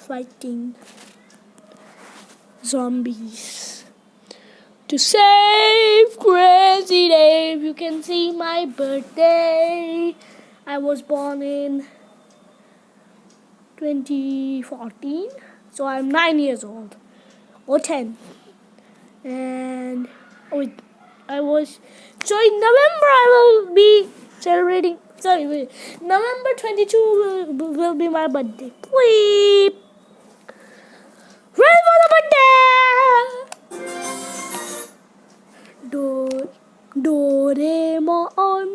fighting zombies. To save Crazy Dave, you can see my birthday. I was born in 2014, so I'm 9 years old, or 10. And I was, so in November I will be celebrating. Sorry, wait. November 22 will be my birthday. Please, ready for the birthday. Doraemon.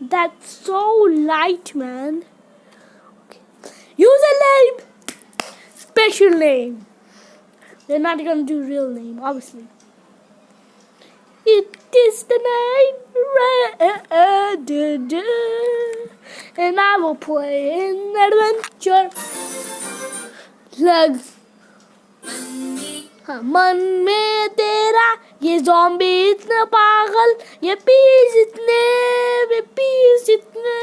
That's so light, man. Okay. Username, special name. They're not gonna do real name, obviously. It is the name, and I will play in adventure. Lug. मन में तेरा ये zombie इतना पागल, ये piece इतने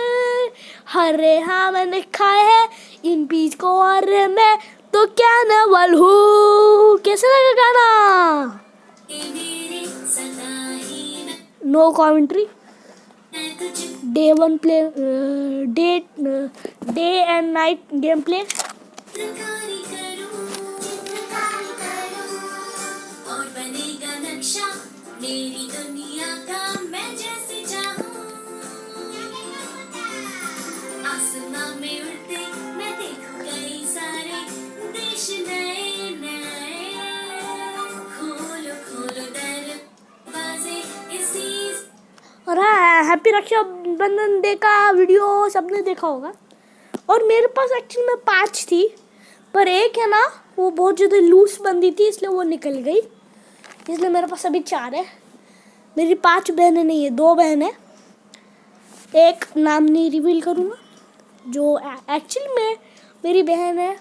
हरे, हाँ मैंने खाए हैं इन पीस को, और मैं तो क्या नवल हूँ. कैसा लगा गाना? No commentary. Day one play, day and night game play. मेरी दुनिया का मैं जैसे चाहूं, आसमां में उड़ते मैं देखूं कई सारे देश नए नए, खोलो खोलो दरवाजे इसी. और हैप्पी रक्षाबंधन डे का वीडियो सबने देखा होगा. और मेरे पास एक्चुअली में 5 थी, पर एक है ना वो बहुत ज़्यादा लूज बंदी थी, इसलिए वो निकल गई, इसलिए मेरे पास अभी 4 है. मेरी 5 बहनें नहीं है, 2 बहन है. एक नाम नहीं रिवील करूँगा, जो एक्चुअली में मेरी बहन है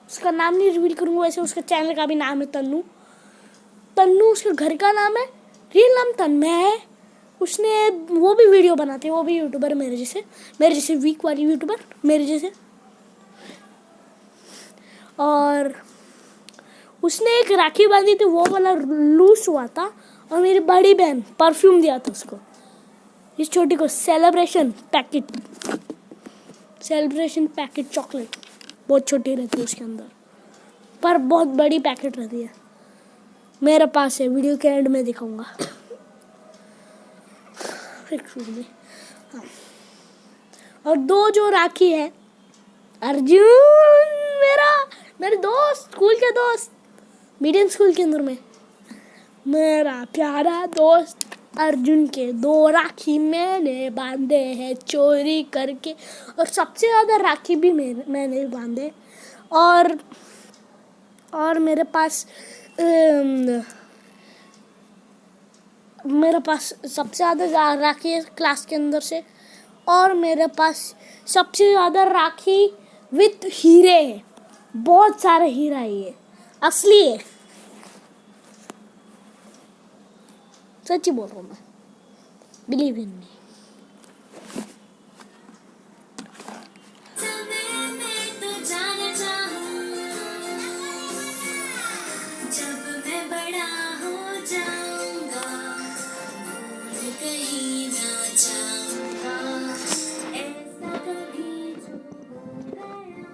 उसका नाम नहीं रिवील करूँगा. वैसे उसका चैनल का भी नाम है तन्नू. उसके घर का नाम है, रियल नाम तन्मय है. उसने वो भी वीडियो बनाते हैं, वो भी यूट्यूबर मेरे जैसे वीक वाली यूट्यूबर मेरे जैसे. और उसने एक राखी बांधी थी, वो वाला लूज हुआ था. और मेरी बड़ी बहन परफ्यूम दिया था उसको, इस छोटी को सेलिब्रेशन पैकेट चॉकलेट. बहुत छोटी रहती है उसके अंदर, पर बहुत बड़ी पैकेट रहती है. मेरे पास है, वीडियो के एंड में दिखाऊंगा. हाँ. और 2 जो राखी है, अर्जुन मेरे दोस्त, स्कूल के दोस्त, मीडियम स्कूल के अंदर में, मेरा प्यारा दोस्त अर्जुन के 2 राखी मैंने बांधे हैं चोरी करके. और सबसे ज़्यादा राखी भी मैंने बांधे. और मेरे पास सबसे ज़्यादा राखी है क्लास के अंदर से. और मेरे पास सबसे ज़्यादा राखी विथ हीरे है, बहुत सारे हीरा है, ये असली है, सच्ची बोल रहा हूँ मैं. बिलीव इन मी. जब मैं बड़ा हो जाऊंगा, कहीं ना जाऊंगा, ऐसा कभी जो हो गया,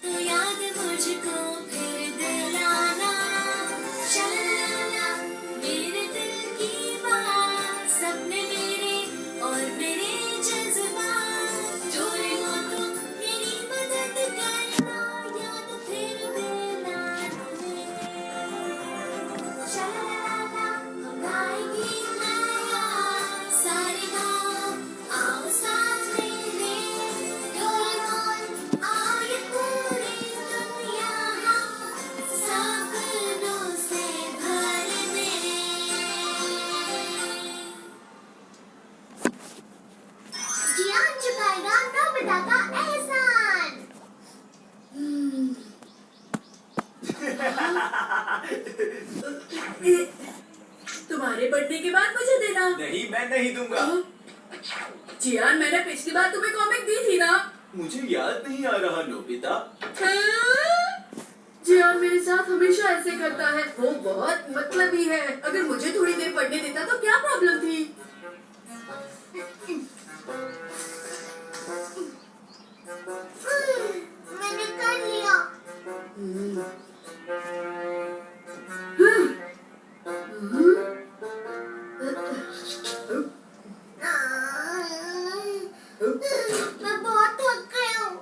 तो याद मुझको फिर दिलाना. शाला मेरे दिल की बात, सपने मेरे और मेरे जज्बात, जो हो तुम मेरी मदद करना, याद फिर दिलाना. शाला हम गाएंगे नया सारे गाँव, आओ साथ मेरे, डोरेमोन आए पूरी दुनिया सपनों से भरने. जियान चुकाएगा नोबिता का एहसान. तुम्हारे बर्थडे के बाद मुझे देना. नहीं, मैं नहीं दूंगा. जियान, मैंने पिछली बार तुम्हें कॉमिक दी थी ना. मुझे याद नहीं आ रहा नोबिता. हाँ? मेरे साथ हमेशा ऐसे करता है। वो बहुत मतलबी है। अगर मुझे थोड़ी देर पढ़ने देता तो क्या प्रॉब्लम थी। मैंने कर लिया। मैं बहुत थक गई हूँ।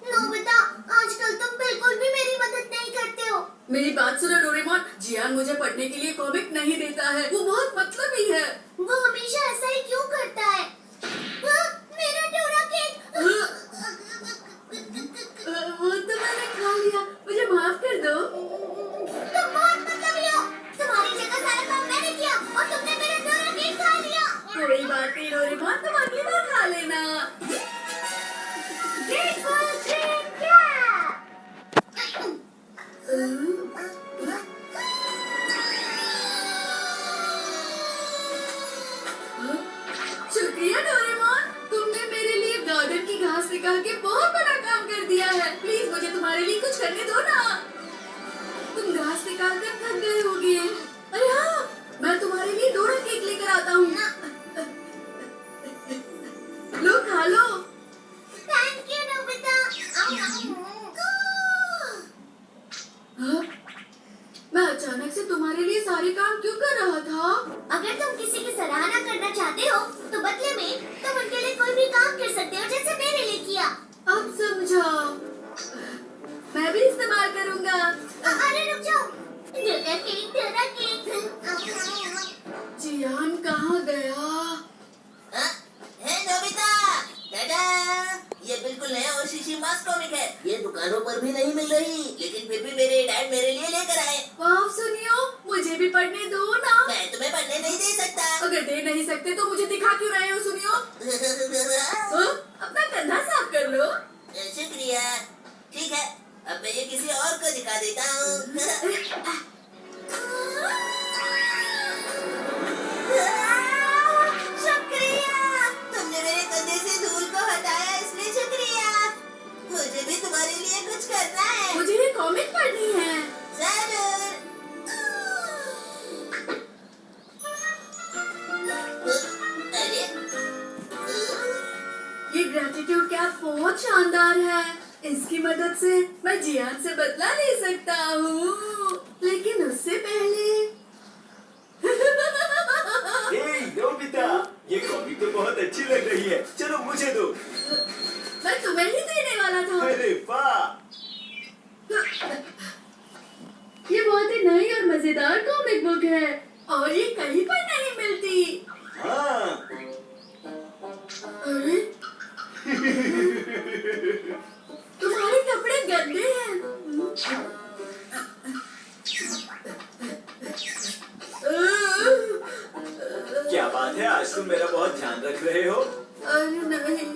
नोबिता, आजकल तुम बिल्कुल भी मेरी मदद नहीं करते हो। मेरी बात सुनो डोरेमोन, जियान मुझे पढ़ने के लिए कॉमिक नहीं देता है। वो बहुत मतलबी है। वो हमेशा ऐसा ही क्यों करता है? मेरा डोरा केक। वो तो मैंने खा लिया, मुझे माफ कर दो। तुम बहुत मतलबी हो। तुम्हारी जगह सारा काम मैंने किया और तुमने मेरा डोरा केक खा लिया। कोई बात नहीं डोरेमोन, तुम अगली बार खा लेना। Grateful Green Cat! शुक्रिया डोरेमोन, तुमने मेरे लिए गार्डन की घास निकाल के बहुत बड़ा काम कर दिया है। प्लीज मुझे तुम्हारे लिए कुछ करने दो ना। तुम घास निकाल कर थक गए होगे। अरे हाँ, मैं तुम्हारे लिए डोरा केक लेकर आता हूँ। लो खा लो। Thank you, Nobita. हाँ? मैं अचानक से तुम्हारे लिए सारे काम क्यों कर रहा था? अगर तुम किसी की सराहना करना चाहते हो, तो बदले में तुम उनके लिए कोई भी काम कर सकते हो, जैसे मेरे लिए किया। अब समझा। मैं भी इस्तेमाल करूँगा। अरे रुक जाओ। Dora cake, Dora cake. जियान कहाँ गया? है नोबिता, टाटा। ये बिल्कुल नया और शीशी मास्क कॉमिक है। ये दुकानों पर भी नहीं मिल रही, लेकिन फिर भी मेरे डैड मेरे लिए लेकर आए। वाह सुनियो, मुझे भी पढ़ने दो ना। मैं तुम्हें पढ़ने नहीं दे सकता। अगर दे नहीं सकते तो मुझे दिखा क्यों रहे हो सुनियो? हाँ? अपना कंधा साफ कर लो। शुक्रिया। ठीक है, अब मैं ये किसी और को दिखा देता हूँ। शुक्रिया, तुमने मेरे कंधे से धूल को हटाया, इसलिए शुक्रिया। मुझे भी तुम्हारे लिए कुछ करना है। मुझे ये कॉमिक पढ़नी है। जरूर। अरे, ये ग्रेटिट्यूड कैप बहुत शानदार है। इसकी मदद से मैं जियान से बदला ले सकता हूँ, लेकिन उससे पहले हे नोबिता, ये कॉमिक तो बहुत अच्छी लग रही है। चलो मुझे दो। मैं तुम्हें ही देने वाला था। अरे वाह! ये बहुत ही नई और मजेदार कॉमिक बुक है और ये कहीं पर नहीं मिलती। हाँ। अरे तुम्हारे कपड़े गंदे हैं। क्या बात है, आज तुम मेरा बहुत ध्यान रख रहे हो। अरे नहीं,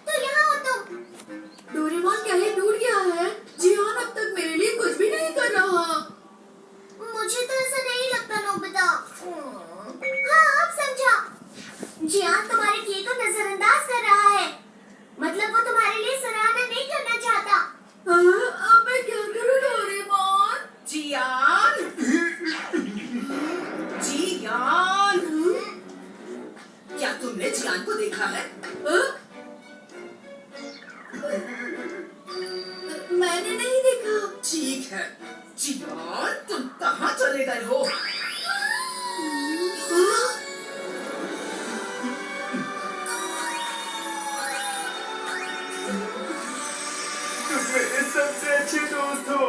तो यहाँ हो तुम। डोरेमोन कहीं टूट गया है। जियान अब तक मेरे लिए कुछ भी नहीं कर रहा। मुझे तो ऐसा नहीं लगता नोबिता। हाँ, अब समझा। जियान तुम्हारे किए को नजरअंदाज कर रहा है। मतलब वो तुम्हारे लिए सराहना नहीं करना चाहता। अब मैं क्या करूँ डोरेमोन? जियान, जियान, क्या तुमने जियान को देखा है? मैंने नहीं देखा। ठीक है, जियान, तुम कहाँ चले गए हो? तुम मेरे सबसे अच्छे दोस्त हो।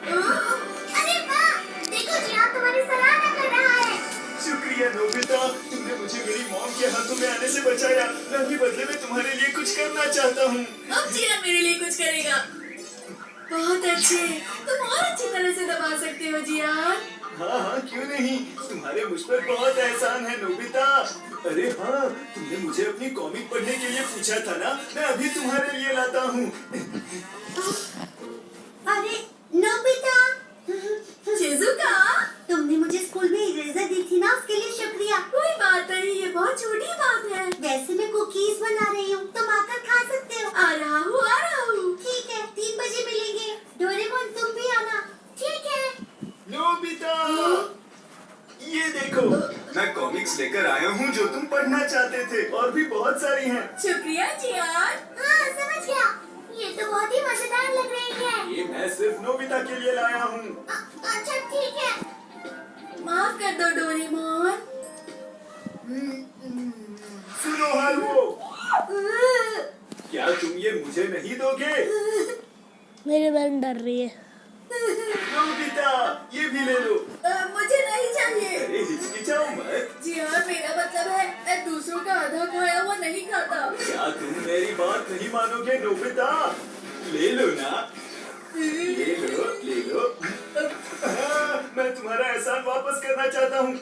अरे वाह, देखो जियान तुम्हारी सराहना कर रहा है। शुक्रिया नोबिता, तुमने मुझे मेरी मॉम के हाथों में आने से बचाया। मैं भी बदले में तुम्हारे लिए कुछ करना चाहता हूँ। अब जियान मेरे लिए कुछ करेगा। बहुत अच्छे, तुम और अच्छी तरह से दबा सकते हो जियान। हाँ हाँ, क्यों नहीं। तुम्हारे मुझ पर बहुत एहसान है नोबिता। अरे हाँ, तुमने मुझे अपनी कॉमिक पढ़ने के लिए पूछा था ना, मैं अभी तुम्हारे लिए लाता हूँ। अरे नोबिता, शिजुका, तुमने मुझे स्कूल में इरेजर दी थी ना, उसके लिए शुक्रिया। कोई बात नहीं, ये बहुत छोटी बात है। वैसे मैं कुकीज बना रही हूँ, तुम आकर खा सकते हो। आ रहा हूँ, आ रहा हूँ। ठीक है, 3 बजे मिलेंगे। डोरेमोन तुम ट्रिक्स लेकर आया हूँ जो तुम पढ़ना चाहते थे, और भी बहुत सारी हैं। शुक्रिया जियान। हाँ समझ गया, ये तो बहुत ही मजेदार लग रही है। ये मैं सिर्फ नोबिता के लिए लाया हूँ। अच्छा ठीक है। माफ कर दो डोरेमोन। सुनो हारुओ, क्या तुम ये मुझे नहीं दोगे? मेरी बहन डर रही है। नोबिता, ये भी ले लो। मुझे नहीं चाहिए। अरे हिचकिचाओ मत। जियान मेरा मतलब है मैं दूसरों का आधा खाया हुआ नहीं खाता। क्या तुम मेरी बात नहीं मानोगे नोबिता? ले लो ना, ले लो ले लो। मैं तुम्हारा एहसान वापस करना चाहता हूँ।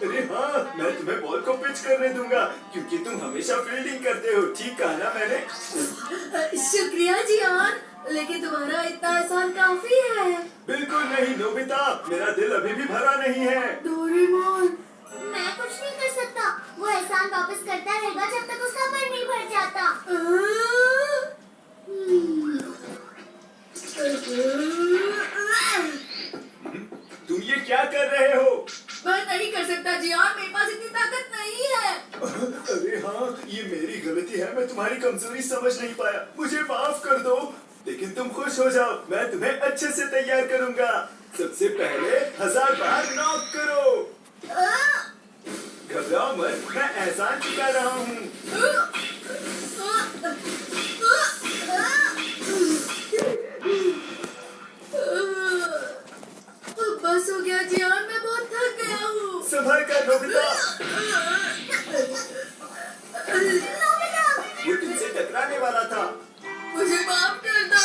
अरे हाँ, मैं तुम्हें बॉल को पिच करने दूंगा क्योंकि तुम हमेशा फील्डिंग करते हो। ठीक कहा ना मैंने? शुक्रिया जियान, लेकिन तुम्हारा इतना एहसान काफी है। बिल्कुल नहीं नोबिता, मेरा दिल अभी भी भरा नहीं है। डोरेमोन। मैं कुछ नहीं कर सकता, वो एहसान वापस करता रहेगा जब तक उसका मन नहीं भर जाता। तुम ये क्या कर रहे हो? मैं नहीं कर सकता जियान, मेरे पास इतनी ताकत नहीं है। अरे हाँ, ये मेरी गलती है, मैं तुम्हारी कमजोरी समझ नहीं पाया। मुझे माफ कर दो, लेकिन तुम खुश हो जाओ, मैं तुम्हें अच्छे से तैयार करूंगा। सबसे पहले 1000 बार नॉक करो। घबराओ मत, मैं एहसान चुका रहा हूँ। बस हो गया जियान, मैं बहुत थक गया हूँ। संभल कर नोबिता, वो तुमसे टकराने वाला था। मुझे माफ कर दो।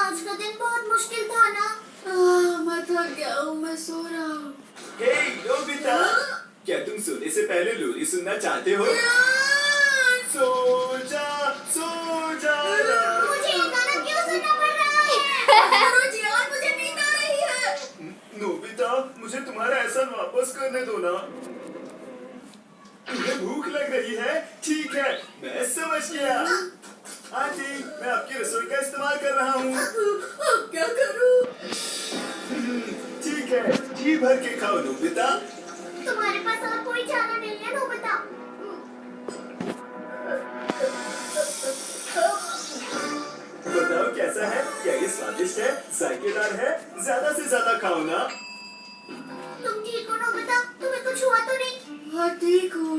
आज का दिन बहुत मुश्किल था ना। मैं थक गया हूँ, मैं सो रहा हूँ। हे नोबिता, क्या तुम सोने से पहले लोरी सुनना चाहते हो? सो जा, सो जा। मुझे ये गाना क्यों सुनना पड़ रहा है? करो जियान, मुझे नींद आ रही है। नोबिता, मुझे तुम्हारा एहसान वापस करने दो ना। तुम्हें भूख लग रही है? ठीक है, मैं समझ गया। आंटी, मैं आपकी रसोई का इस्तेमाल कर रहा हूँ। अब क्या करूँ? ठीक है, जी भर के खाओ नोबिता। तुम्हारे पास और कोई चारा नहीं है नोबिता। बताओ कैसा है? क्या ये स्वादिष्ट है? जायकेदार है? ज्यादा से ज्यादा खाओ ना। तुम ठीक हो नोबिता? तुम्हें कुछ हुआ तो नहीं? हाँ ठीक हूँ।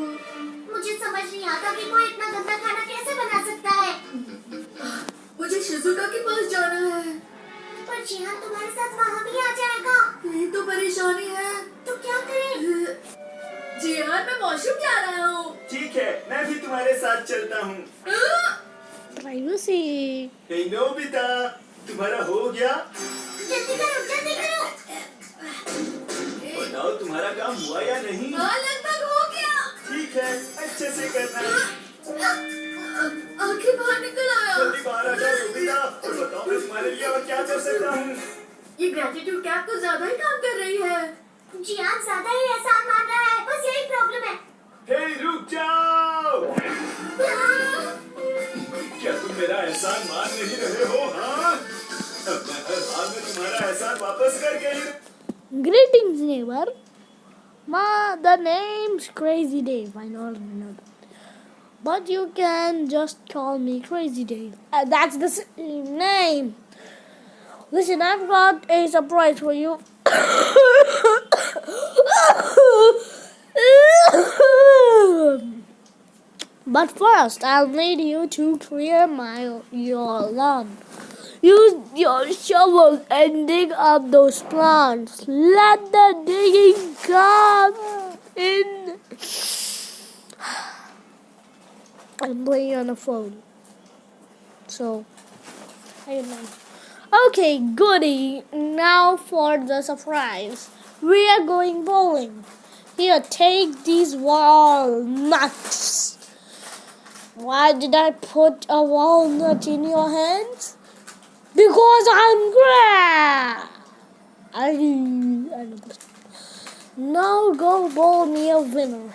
मुझे समझ नहीं आता कि कोई इतना गंदा खाना कैसे बना सकता है। मुझे शिजुका के पास जाना है। पर जियान तुम्हारे साथ वहाँ भी आ जाएगा। यही तो परेशानी है। तो क्या करें? जियान, मैं वॉशरूम जा रहा हूँ। ठीक है, मैं भी तुम्हारे साथ चलता हूँ। प्राइवेसी। हे नोबिता, तुम्हारा हो गया? जल्दी करो, जल्दी करो। बताओ तुम्हारा काम हुआ या नहीं? हाँ लगभग हो गया। ठीक है, अच्छे से करना। आखिर बाहर निकल आया। जल्दी बाहर आ जाओ नोबिता, और बताओ मैं तुम्हारे लिए और क्या कर सकता हूँ? ये ग्रेटिट्यूड कैप कुछ ज्यादा ही काम कर रही है। जियान ज्यादा ही एहसान मान रहा है, बस यही प्रॉब्लम है। हे रुक जाओ! क्या तुम मेरा एहसान मान नहीं रहे हो? हाँ, अब मैं हर हाल में तुम्हारा एहसान वापस करके ही। Greetings, neighbor. The name's Crazy Dave. I know that. But you can just call me Crazy Dave. That's the name. Listen, I've got a surprise for you. But first, I'll need you to clear your lawn. Use your shovel and dig up those plants. Let the digging come in. I'm playing on the phone. So, I don't know. Okay, goody. Now for the surprise. We are going bowling. Here, take these walnuts. Why did I put a walnut in your hands? Because I'm glad. I know this. Now go bowl me a winner.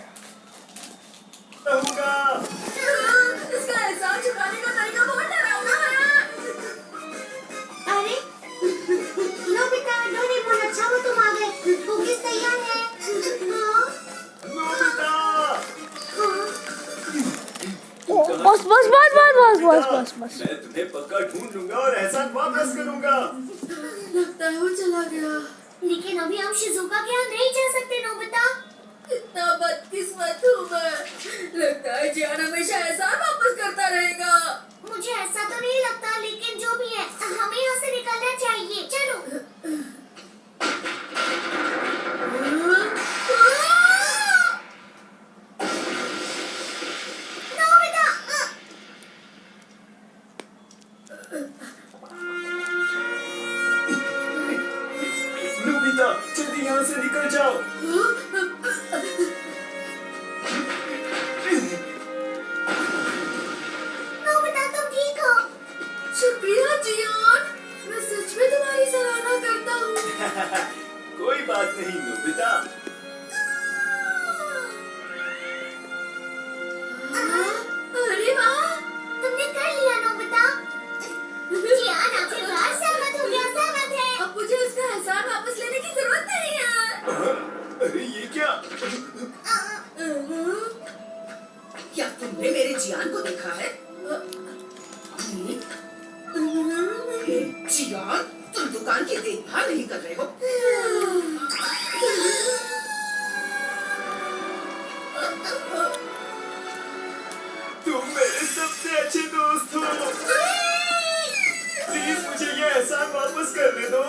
रहूंगा। इसका एहसान चुकाने का तरीका बहुत डरावना है। अरे नोबिता, डोरेमोन, अच्छा हो तुम आ गए। वो बस बस बस बस बस बस बस बस। मैं तुम्हें पक्का ढूंढ लूंगा और एहसान वापस करूंगा। लगता है वो चला गया। लेकिन अभी हम शिजुका के यहाँ नहीं जा सकते नोबिता। इतना बदकिस्मत हूँ मैं। लगता है जियान हमेशा एहसान वापस करता रहेगा। मुझे ऐसा तो नहीं लगता, लेकिन जो भी है हमें यहाँ से निकलना चाहिए। चलो। नोबिता, नोबिता जल्दी यहाँ से निकल जाओ। नोबिता तुम ठीक हो? शुक्रिया जियान, मैं सच में तुम्हारी सराहना करता हूँ। कोई बात नहीं नोबिता। अरे वाह, तुमने कर लिया नोबिता। जियान आखिरकार सहमत हो गया, सहमत है। अब मुझे उसका एहसान वापस लेने की जरूरत नहीं है। अरे ये क्या? क्या तुमने मेरे जियान को देखा है? जियान, तुम दुकान की देखभाल नहीं कर रहे हो। तुम मेरे सबसे अच्छे दोस्त हो। प्लीज मुझे ये एहसान वापस करने दो।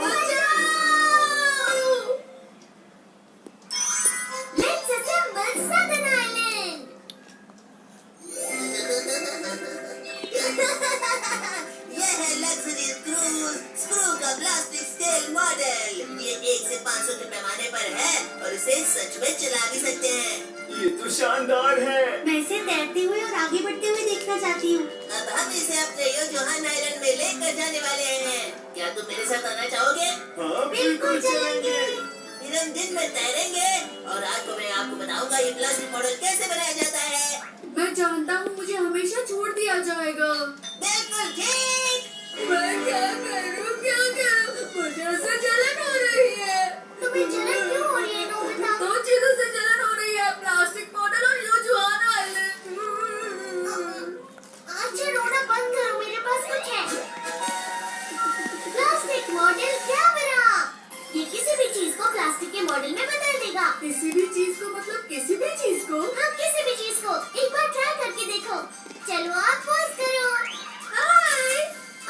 Let's assemble Southern Island. यह है लग्जरी स्क्रू का प्लास्टिक स्केल मॉडल। ये 1 से 500 के पैमाने पर है और इसे सच में चला भी सकते हैं। ये तो शानदार है। मैं इसे तैरते हुए और आगे बढ़ते हुए देखना चाहती हूँ। अब हम इसे अपने योहान आइलैंड में लेकर जाने वाले हैं। क्या तुम मेरे साथ आना चाहोगे? हाँ बिल्कुल चलेंगे। फिर हम दिन में तैरेंगे और रात को मैं आपको बताऊंगा ये प्लास्टिक मॉडल कैसे बनाया जाता है। मैं जानता हूँ मुझे हमेशा छोड़ दिया जाएगा। बिल्कुल ठीक। मैं क्या करूँ? मुझे उससे जलन हो रही है। तुम्हें जलन क्यों हो रही है नोबिता? 2 चीजों से जलन हो रही है, प्लास्टिक मॉडल और योहान आइलैंड। अच्छा रोना बंद करो, मेरे पास कुछ है। प्लास्टिक मॉडल क्या बना? ये किसी भी चीज को प्लास्टिक के मॉडल में बदल देगा। किसी भी चीज को मतलब किसी भी चीज को? हाँ, किसी भी चीज को। एक बार ट्राई करके देखो। चलो आप पॉज करो। हाय।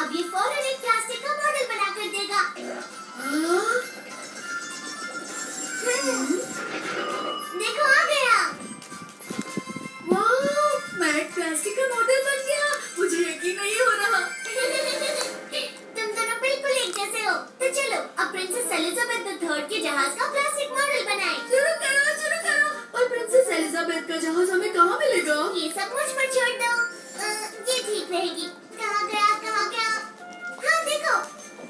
अब ये फौरन एक प्लास्टिक का मॉडल बना कर देगा। देखो आ गया। वाह, मैं एक प्लास्टिक का मॉडल बन गया। मुझे यकीन नहीं हो रहा। तुम दोनों बिल्कुल एक जैसे हो। तो चलो अब प्रिंसेस एलिजाबेथ III के जहाज का प्लास्टिक मॉडल बनाएं। शुरू करो। और प्रिंसेस एलिजाबेथ का जहाज हमें कहाँ मिलेगा? ये सब मुझ पर छोड़ दो। ये ठीक रहेगी। कहाँ गया? हाँ देखो,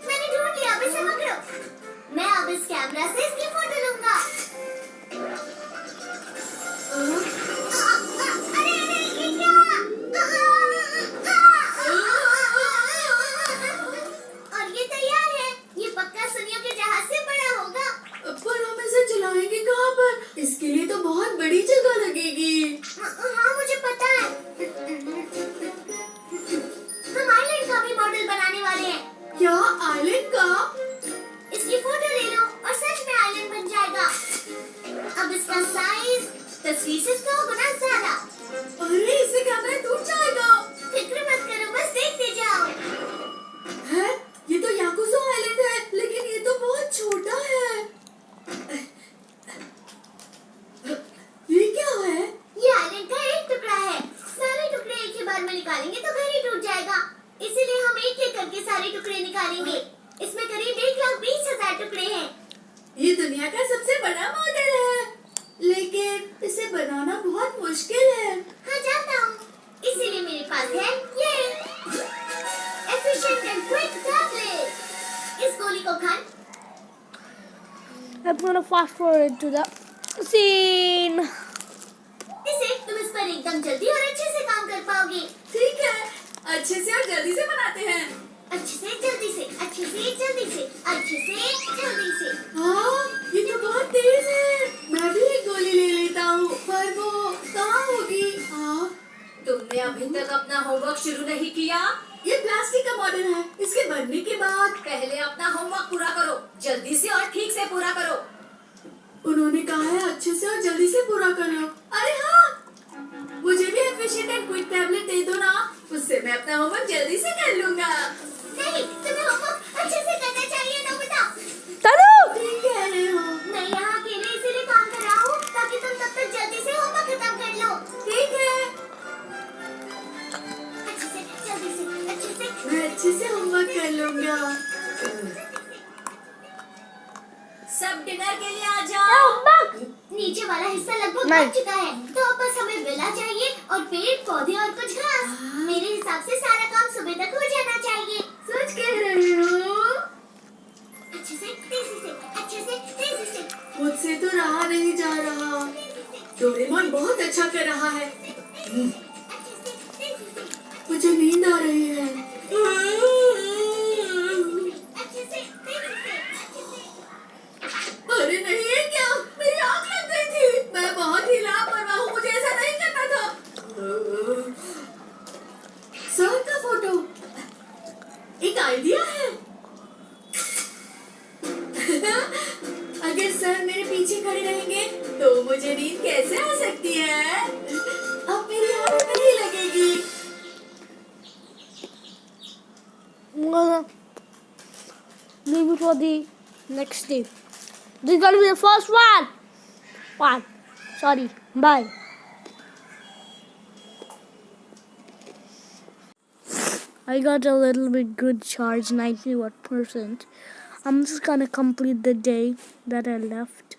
मैंने ढूंढ लिया। अब इसे पकड़ो। मैं अब इस कैमरा से इसकी फोटो लूंगा। अरे ये क्या? और ये तैयार है। ये पक्का सुनियो के जहाज से बड़ा होगा। पर हम इसे चलाएंगे कहाँ पर? इसके लिए तो बहुत बड़ी जगह लगेगी। हाँ मुझे पता है। हम आइलैंड का भी मॉडल बनाने वाले हैं। क्या आइलैंड का? इसकी फोटो ले लो और सच में आइलैंड बन जाएगा। अब इसका साइज तस्वीर से 100 गुना ज्यादा। अरे इससे कैमरा टूट जाएगा। फिक्र मत करो, बस देखते जाओ। है? ये तो याकुजा आइलैंड है, लेकिन ये तो बहुत छोटा है। ये क्या है? ये आइलैंड का एक टुकड़ा है। सारे टुकड़े एक ही बार में निकालेंगे तो घर ही टूट जाएगा। इसीलिए हम एक एक करके सारे टुकड़े निकालेंगे। इसमें करीब 1,20,000 टुकड़े हैं। ये दुनिया का सबसे बड़ा मॉडल है, लेकिन इसे बनाना बहुत मुश्किल है। हाँ जानता हूँ, इसीलिए मेरे पास है ये एफिशिएंट एंड क्विक टैबलेट। इस गोली को Khan. I'm gonna fast forward to the scene. इसे तुम इस पर एकदम जल्दी और अच्छे से काम कर पाओगे। ठीक है, अच्छे से और जल्दी से बनाते हैं। अच्छे से जल्दी से, अच्छे से जल्दी से, अच्छे से जल्दी से। हाँ, ये तो बहुत तेज है। मैं भी एक गोली ले लेता हूँ, पर वो कहाँ होगी? हाँ, तुमने अभी तक तक अपना होमवर्क शुरू नहीं किया? ये प्लास्टिक का मॉडल है, इसके बनने के बाद पहले अपना होमवर्क पूरा करो, जल्दी से और ठीक से पूरा करो। उन्होंने कहा है अच्छे से और जल्दी से पूरा कर लो। अरे हाँ, मुझे भी एफिशिएंट एंड क्विक टैबलेट दे दो ना, उससे मैं अपना होमवर्क जल्दी से कर लूंगा। नहीं, तुम्हें होमवर्क अच्छे से करना चाहिए नोबिता। तनु ठीक कह रहे हो। मैं यहाँ अकेले इसीलिए काम कर रहा हूँ ताकि तुम तब तक जल्दी से होमवर्क खत्म कर लो। ठीक है, अच्छे से, जल्दी से, अच्छे से। मैं अच्छे से होमवर्क कर लूंगा। सब डिनर के लिए आ जाओ। नीचे वाला हिस्सा लगभग नहीं। बन चुका है, तो अब बस हमें विला चाहिए और पेड़ पौधे और कुछ घास। मेरे हिसाब से सारा काम सुबह तक हो जाना चाहिए। सच कह रहे हो? अच्छे से, तेजी से, अच्छे से, तेजी से। मुझसे तो रहा नहीं जा रहा। डोरेमोन बहुत अच्छा कर रहा है। मुझे नींद आ रही है। अच्छे से, तेजी से, अच्छे से। अरे नहीं, ये क्या? मेरी आँख लग गई थी। मैं बहुत ही लापरवाह हूँ, मुझे ऐसा नहीं करना था। सर का फोटो, एक आइडिया है। अगर सर मेरे पीछे खड़े रहेंगे तो मुझे नींद कैसे आ सकती है? अब मेरी आँख नहीं लगेगी। well, leave it for the next day. This is gonna be the first one. Sorry, bye. I got a little bit good charge, 91%. I'm just gonna complete the day that I left.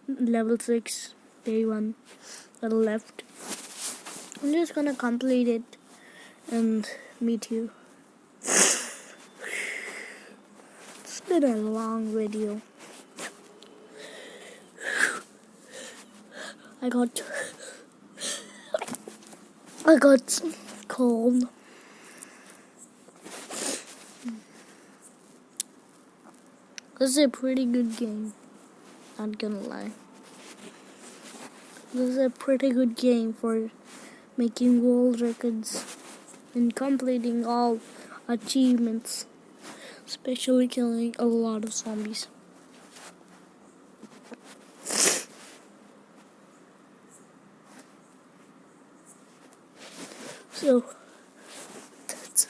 Level 6, day 1 that I left. I'm just gonna complete it and meet you. It's been a long video. I got cold. This is a pretty good game. Not gonna lie. This is a pretty good game for making world records and completing all achievements, especially killing a lot of zombies. So that's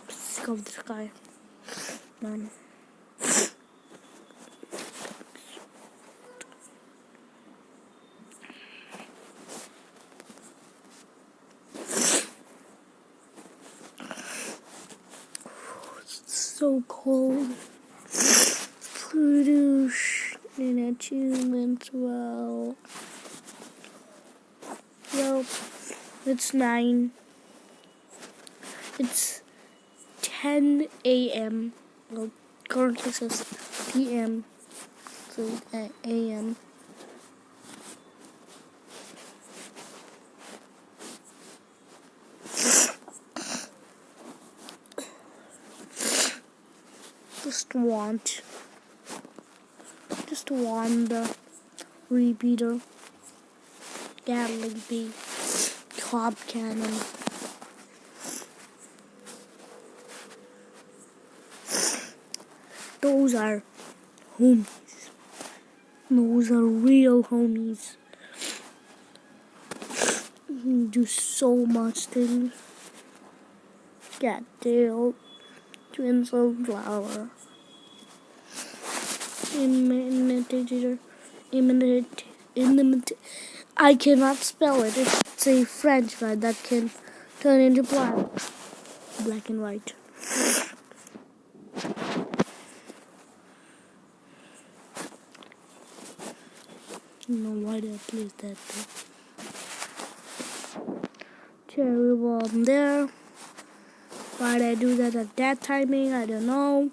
let's go to the sky. Man. So cold. Produce an achievement. Well, it's 9. It's 10 a.m. Well, currently says p.m. So a.m. Just want the repeater, Gatling B, Cobb Cannon. Those are homies. Those are real homies. Do so much things. Cattail, Twin Sunflower. I cannot spell it. It's a French guy that can turn into black and white. I don't know why did I place that there. Cherry bomb there. Why did I do that at that timing? I don't know.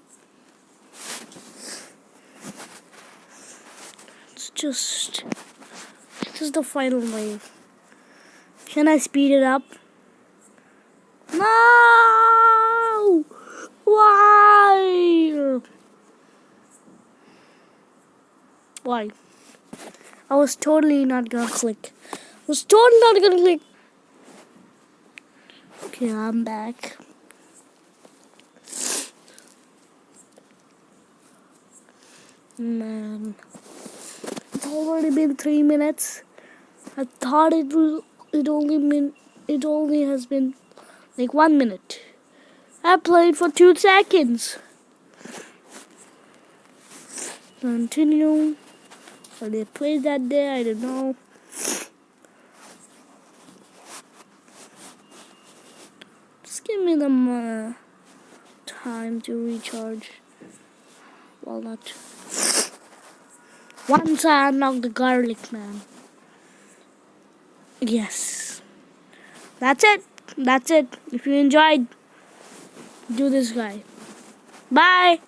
This is the final wave. Can I speed it up? Why? I was totally not gonna click. I was totally not gonna click. Okay, I'm back. Man, it's already been 3 minutes. I thought it only has been like 1 minute. I played for 2 seconds. Continue. Or they played that day, I don't know. Just give me the time to recharge. Well, not. Once I unlock the garlic man. Yes. That's it. That's it. If you enjoyed, do this guy. Bye.